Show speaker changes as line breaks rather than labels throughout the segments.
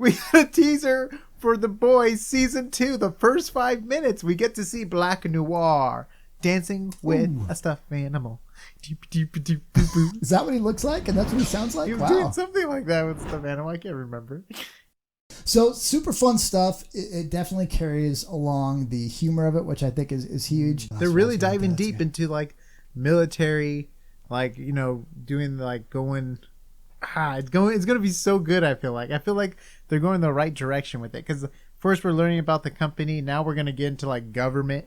We got a teaser for The Boys season 2. The first 5 minutes, we get to see Black Noir dancing with a stuffed animal.
Is that what he looks like? And that's what he sounds like?
He was
Wow.
doing something like that with stuffed animal. I can't remember.
So super fun stuff. It definitely carries along the humor of it, which I think is huge.
They're really diving deep into like military, like, you know, doing like going. It's gonna be so good. I feel like they're going the right direction with it, because first we're learning about the company. Now we're gonna get into like government,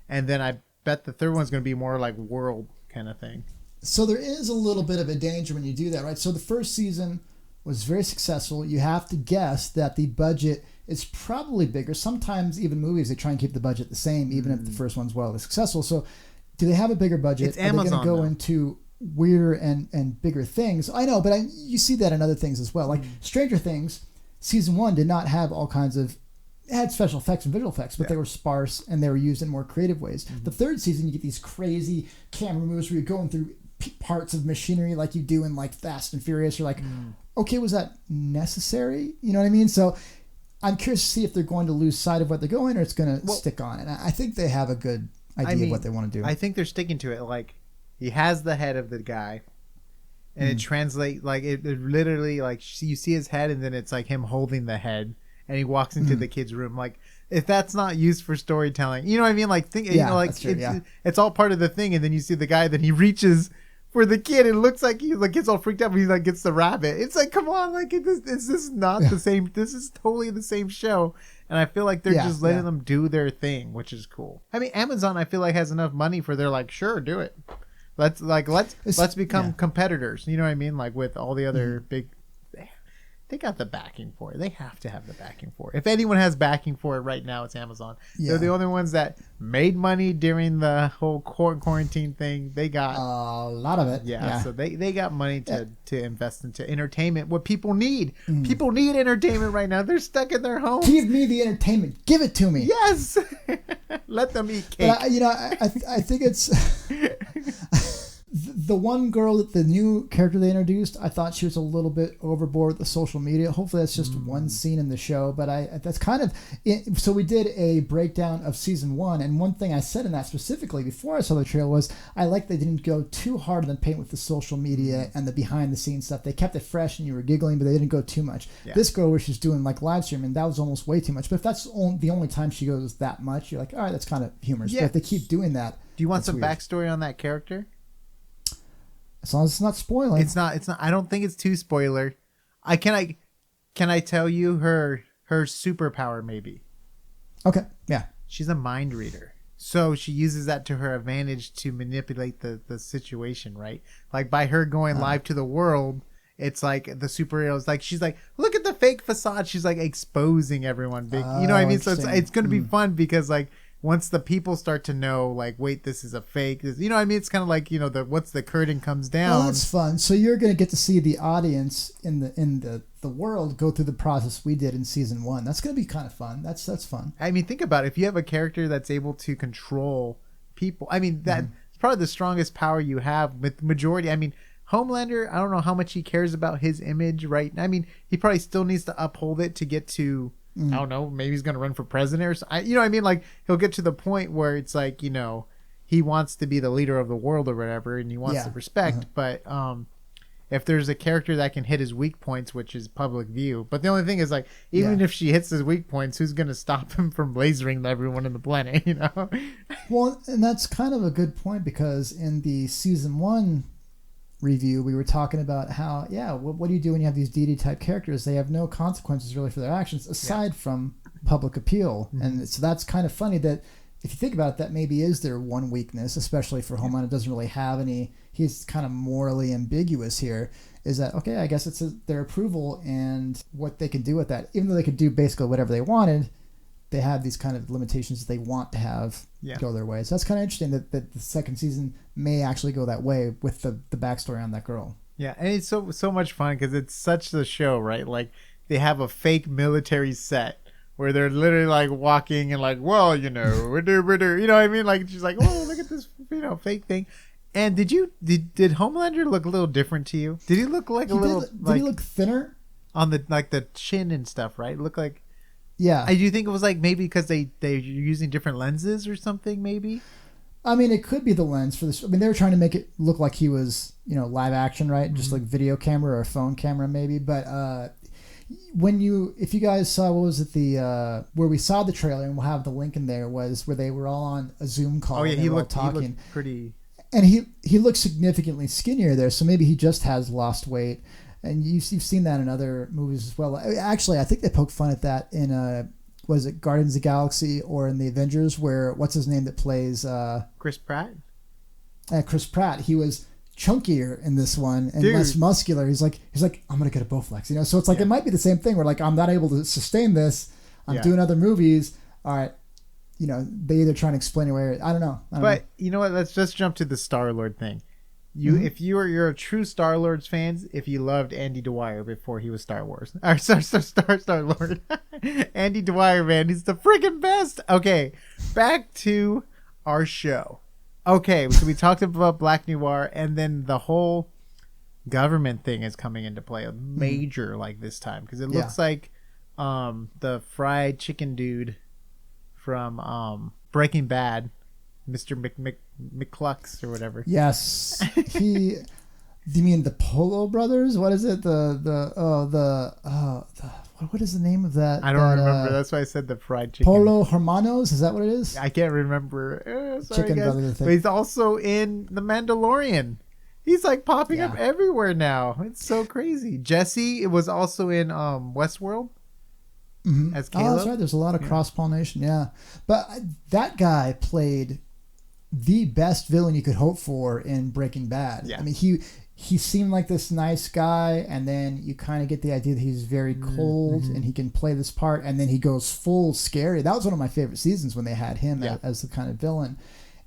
and then I bet the third one's gonna be more like world kind of thing.
So there is a little bit of a danger when you do that, right? So the first season was very successful. You have to guess that the budget is probably bigger. Sometimes even movies, they try and keep the budget the same, even if the first one's wildly successful. So do they have a bigger budget?
It's Amazon,
are they going to go into weirder and bigger things? I know, but you see that in other things as well. Like Stranger Things, season 1 did not have all kinds of... It had special effects and visual effects, but they were sparse and they were used in more creative ways. The third season, you get these crazy camera moves where you're going through parts of machinery like you do in like Fast and Furious. You're like... Okay, was that necessary? You know what I mean? So I'm curious to see if they're going to lose sight of what they're going, or it's going to stick on. And I think they have a good idea of what they want to do.
I think they're sticking to it. Like, he has the head of the guy, and it translates, like, it literally, like, you see his head, and then it's like him holding the head, and he walks into the kid's room. Like, if that's not used for storytelling, you know what I mean? Like, you know, like, it's all part of the thing, and then you see the guy, then he reaches for the kid. It looks like he like gets all freaked out, but he like gets the rabbit. It's like, come on, like this is not the same. This is totally the same show, and I feel like they're just letting them do their thing, which is cool. I mean, Amazon, I feel like has enough money for they're like, sure, do it. Let's become competitors. You know what I mean? Like with all the other big. They got the backing for it. They have to have the backing for it. If anyone has backing for it right now, it's Amazon. They're the only ones that made money during the whole quarantine thing. They got
a lot of it.
So they got money to invest into entertainment. What people need. People need entertainment right now. They're stuck in their homes.
Give me the entertainment. Give it to me.
Yes. Let them eat cake.
But, I think it's... The one girl, the new character they introduced, I thought she was a little bit overboard with the social media. Hopefully that's just one scene in the show, but that's kind of it. So we did a breakdown of season 1, and one thing I said in that specifically before I saw the trailer was I like they didn't go too hard on the paint with the social media and the behind the scenes stuff. They kept it fresh and you were giggling, but they didn't go too much. This girl where she's doing like live streaming, that was almost way too much. But if that's the only time she goes that much, you're like, all right, that's kind of humorous. But if they keep doing that,
do you want some backstory on that character?
As long as it's not spoiling.
It's not. I don't think it's too spoiler. Can I tell you her superpower maybe?
Okay. Yeah.
She's a mind reader. So she uses that to her advantage to manipulate the situation, right? Like by her going live to the world, it's like the superheroes, like she's like, look at the fake facade. She's like exposing everyone big. You know what I mean? So it's going to be fun because like once the people start to know, like, wait, this is a fake. You know what I mean? It's kind of like, you know, once the curtain comes down.
Well, that's fun. So you're going to get to see the audience in the world go through the process we did in season 1. That's going to be kind of fun. That's fun.
I mean, think about it. If you have a character that's able to control people, I mean, that's probably the strongest power you have with majority. I mean, Homelander, I don't know how much he cares about his image, right? I mean, he probably still needs to uphold it to get to... I don't know, maybe he's going to run for president or something. You know what I mean? Like, he'll get to the point where it's like, you know, he wants to be the leader of the world or whatever, and he wants the respect. But if there's a character that can hit his weak points, which is public view. But the only thing is, like, even if she hits his weak points, who's going to stop him from lasering everyone in the planet, you know?
Well, and that's kind of a good point, because in the season 1 review, we were talking about how, what do you do when you have these DD type characters? They have no consequences really for their actions aside from public appeal. And so that's kind of funny that if you think about it, that maybe is their one weakness, especially for Homelander. It doesn't really have any, he's kind of morally ambiguous here, is that, okay, I guess it's their approval and what they can do with that. Even though they could do basically whatever they wanted, they have these kind of limitations that they want to have go their way. So that's kind of interesting that the second season may actually go that way with the backstory on that girl.
Yeah, and it's so much fun because it's such the show, right? Like they have a fake military set where they're literally like walking and like, well, you know, we're do, you know what I mean? Like she's like, oh, look at this, you know, fake thing. And did Homelander look a little different to you? Did he look like did he look thinner? on the like the chin and stuff, right? It looked like.
Yeah.
I do think it was like maybe because they're using different lenses or something. Maybe.
I mean, it could be the lens for this. I mean, they were trying to make it look like he was, live action, right? Mm-hmm. Just like video camera or a phone camera, maybe. But if you guys saw, what was it, where we saw the trailer, and we'll have the link in there, was where they were all on a Zoom call.
Oh yeah,
he looked
pretty.
And he looks significantly skinnier there, so maybe he just has lost weight. And you've seen that in other movies as well. Actually, I think they poke fun at that in was it Guardians of the Galaxy or in the Avengers, where what's his name that plays
Chris Pratt?
Chris Pratt. He was chunkier in this one and less muscular. He's like I'm gonna get a Bowflex, So it's like it might be the same thing where like I'm not able to sustain this. I'm doing other movies. All right, they either try and explain it away. I don't know.
But you know what? Let's just jump to the Star-Lord thing. If you're a true Star-Lord's fans, if you loved Andy Dwyer before he was Star Wars, or Star-Lord, Andy Dwyer, man, he's the freaking best. Okay, back to our show. Okay, so we talked about Black Noir, and then the whole government thing is coming into play, a major like this time, because it looks like the fried chicken dude from Breaking Bad. Mr. McClux or whatever.
Yes, do you mean the Polo Brothers? What is it? What is the name of that?
I don't remember. That's why I said the fried chicken.
Polo Hermanos. Is that what it is?
I can't remember. Sorry,
chicken
guys.
brother thing.
But he's also in The Mandalorian. He's like popping up everywhere now. It's so crazy. Jesse was also in Westworld.
Mm-hmm.
As Caleb.
Oh, that's right. There's a lot of cross-pollination. Yeah, but that guy played the best villain you could hope for in Breaking Bad. Yeah. I mean, he seemed like this nice guy, and then you kind of get the idea that he's very cold and he can play this part, and then he goes full scary. That was one of my favorite seasons when they had him as the kind of villain,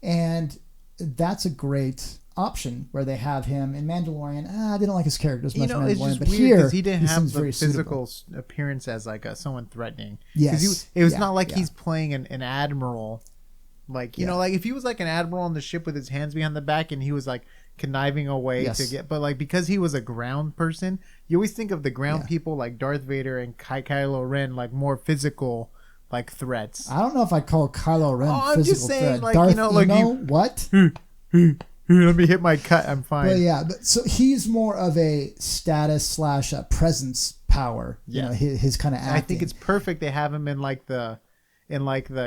and that's a great option where they have him in Mandalorian. I didn't like his character as much.
It's just
but
weird
here
he didn't have the physical appearance as like someone threatening. Yes, it was not like he's playing an admiral. Like, like if he was like an admiral on the ship with his hands behind the back and he was like conniving away to get, but like because he was a ground person, you always think of the ground people like Darth Vader and Kylo Ren like more physical like threats.
I don't know if I call Kylo Ren physical
I'm just saying,
threat.
like,
Darth, what?
Let me hit my cut. I'm fine.
But so he's more of a status / presence power. Yeah, his kind of acting.
I think it's perfect. They have him in like the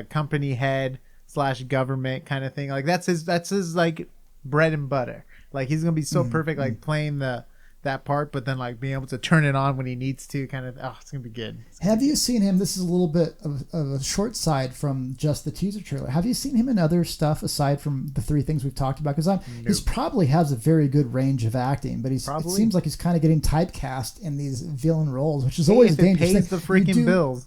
company head / government kind of thing. Like that's his like bread and butter. Like he's gonna be so perfect, like playing that part, but then like being able to turn it on when he needs to. Kind of, it's gonna be good.
Have you seen him? This is a little bit of a short side from just the teaser trailer. Have you seen him in other stuff aside from the three things we've talked about? Because he's probably has a very good range of acting, but it seems like he's kind of getting typecast in these villain roles, which is always dangerous.
It pays the freaking bills.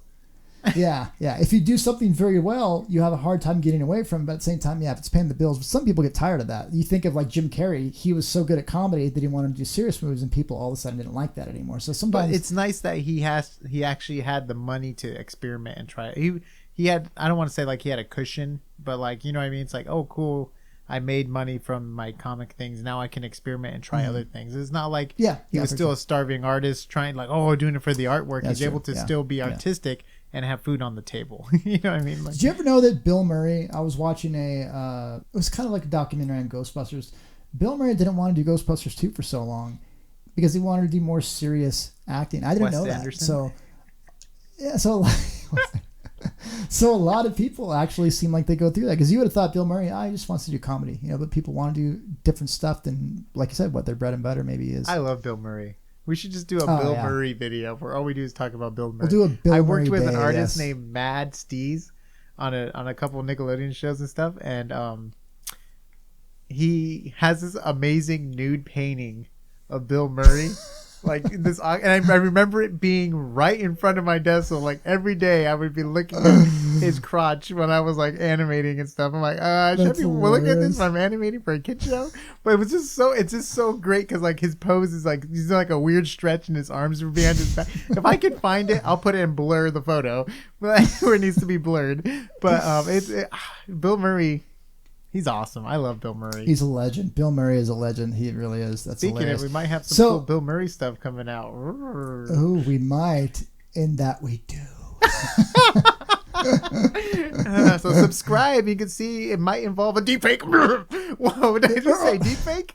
yeah. If you do something very well, you have a hard time getting away from it. But at the same time, if it's paying the bills. But some people get tired of that. You think of like Jim Carrey. He was so good at comedy that he wanted to do serious movies, and people all of a sudden didn't like that anymore. So sometimes,
but it's nice that he actually had the money to experiment and try. He had, I don't want to say like he had a cushion, but like, you know what I mean? It's like, oh, cool. I made money from my comic things. Now I can experiment and try other things. It's not like he was still a starving artist trying like, doing it for the artwork. He's able to still be artistic and have food on the table. You know what I mean? Like,
did you ever know that Bill Murray, I was watching it was kind of like a documentary on Ghostbusters. Bill Murray didn't want to do Ghostbusters 2 for so long because he wanted to do more serious acting. I didn't know that. So so a lot of people actually seem like they go through that, because you would have thought Bill Murray, he just wants to do comedy, but people want to do different stuff than, like you said, what their bread and butter maybe is.
I love Bill Murray. We should just do a Bill Murray video where all we do is talk about Bill Murray.
We'll do a Bill Murray
I worked with an artist named Mad Steez on a couple of Nickelodeon shows and stuff, and he has this amazing nude painting of Bill Murray. Like this, and I remember it being right in front of my desk. So like every day I would be looking at his crotch when I was like animating and stuff. I'm like, should I be looking at this when I'm animating for a kid show? But it's just so great because like his pose is like he's like a weird stretch and his arms are behind his back. If I can find it, I'll put it and blur the photo where it needs to be blurred. But Bill Murray. He's awesome. I love Bill Murray.
He's a legend. Bill Murray is a legend. He really is. That's
Speaking
hilarious.
of, we might have some cool Bill Murray stuff coming out.
Oh, we might. In that we do.
So subscribe. You can see it might involve a deepfake. Whoa, did I just say deepfake?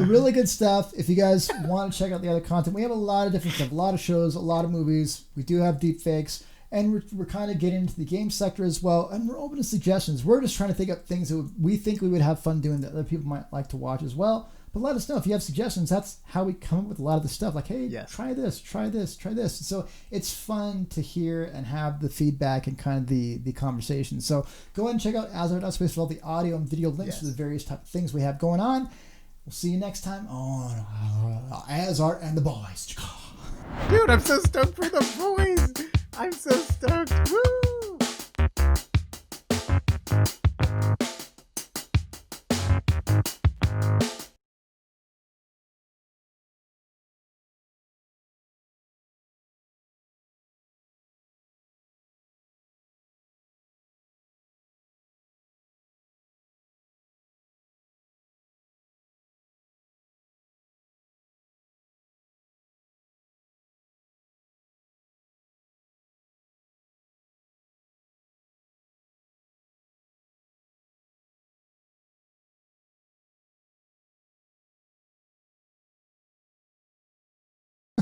Really good stuff. If you guys want to check out the other content, we have a lot of different stuff, a lot of shows, a lot of movies. We do have deepfakes, and we're kind of getting into the game sector as well, and we're open to suggestions. We're just trying to think up things that we think we would have fun doing that other people might like to watch as well. But let us know if you have suggestions. That's how we come up with a lot of the stuff. Like, hey, try this, try this, try this. So it's fun to hear and have the feedback and kind of the conversation. So go ahead and check out AsArt.space for all the audio and video links to the various type of things we have going on. We'll see you next time on AsArt and the Boys.
Dude, I'm so stoked for the boys. I'm so stoked. Woo!